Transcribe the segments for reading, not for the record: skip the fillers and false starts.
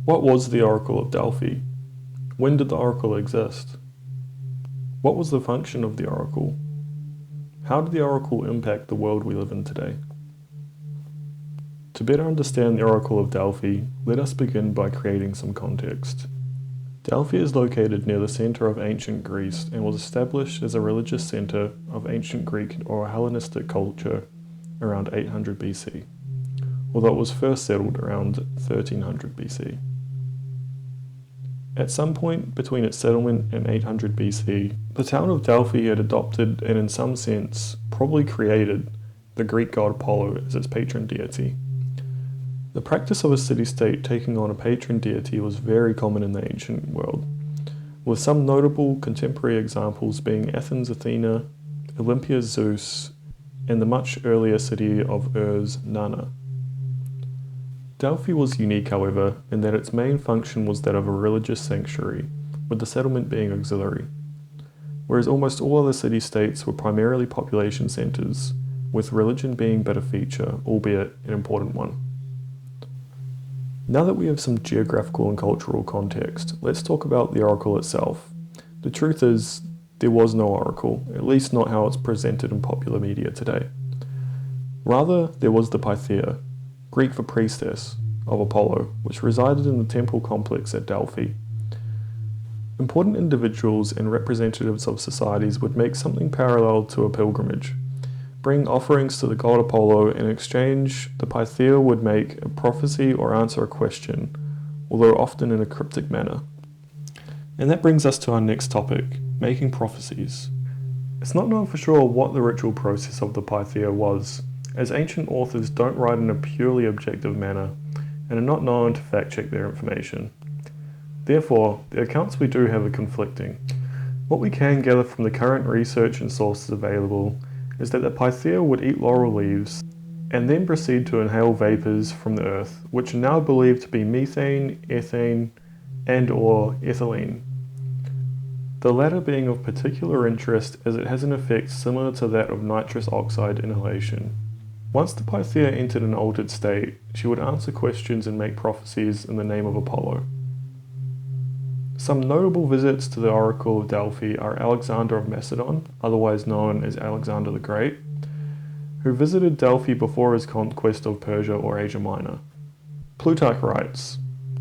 What was the Oracle of Delphi? When did the Oracle exist? What was the function of the Oracle? How did the Oracle impact the world we live in today? To better understand the Oracle of Delphi, let us begin by creating some context. Delphi is located near the center of ancient Greece and was established as a religious center of ancient Greek or Hellenistic culture around 800 BC, although it was first settled around 1300 BC. At some point between its settlement and 800 BC, the town of Delphi had adopted and in some sense probably created the Greek god Apollo as its patron deity. The practice of a city-state taking on a patron deity was very common in the ancient world, with some notable contemporary examples being Athens' Athena, Olympia's Zeus, and the much earlier city of Ur's Nana. Delphi was unique, however, in that its main function was that of a religious sanctuary, with the settlement being auxiliary, whereas almost all other city-states were primarily population centers, with religion being but a feature, albeit an important one. Now that we have some geographical and cultural context, let's talk about the oracle itself. The truth is, there was no oracle, at least not how it's presented in popular media today. Rather, there was the Pythia, Greek for priestess, of Apollo, which resided in the temple complex at Delphi. Important individuals and representatives of societies would make something parallel to a pilgrimage, bring offerings to the god Apollo. In exchange, the Pythia would make a prophecy or answer a question, although often in a cryptic manner. And that brings us to our next topic, making prophecies. It's not known for sure what the ritual process of the Pythia was, as ancient authors don't write in a purely objective manner and are not known to fact-check their information. Therefore, the accounts we do have are conflicting. What we can gather from the current research and sources available is that the Pythia would eat laurel leaves and then proceed to inhale vapors from the earth, which are now believed to be methane, ethane, and/or ethylene. The latter being of particular interest as it has an effect similar to that of nitrous oxide inhalation. Once the Pythia entered an altered state, she would answer questions and make prophecies in the name of Apollo. Some notable visits to the Oracle of Delphi are Alexander of Macedon, otherwise known as Alexander the Great, who visited Delphi before his conquest of Persia or Asia Minor. Plutarch writes,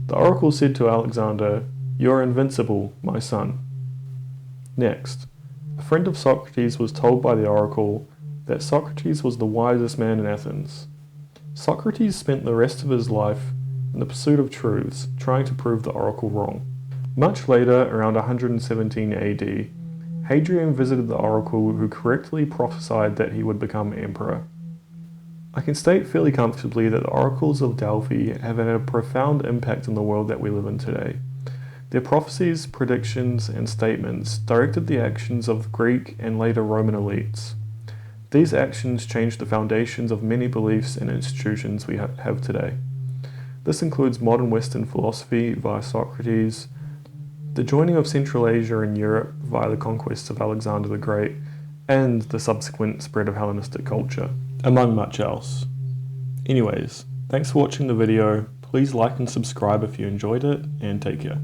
"The oracle said to Alexander, 'You are invincible, my son.'" Next, a friend of Socrates was told by the oracle that Socrates was the wisest man in Athens. Socrates spent the rest of his life in the pursuit of truths, trying to prove the oracle wrong. Much later, around 117 AD, Hadrian visited the oracle who correctly prophesied that he would become emperor. I can state fairly comfortably that the oracles of Delphi have had a profound impact on the world that we live in today. Their prophecies, predictions, and statements directed the actions of Greek and later Roman elites. These actions changed the foundations of many beliefs and institutions we have today. This includes modern Western philosophy via Socrates, the joining of Central Asia and Europe via the conquests of Alexander the Great, and the subsequent spread of Hellenistic culture, among much else. Anyways, thanks for watching the video. Please like and subscribe if you enjoyed it, and take care.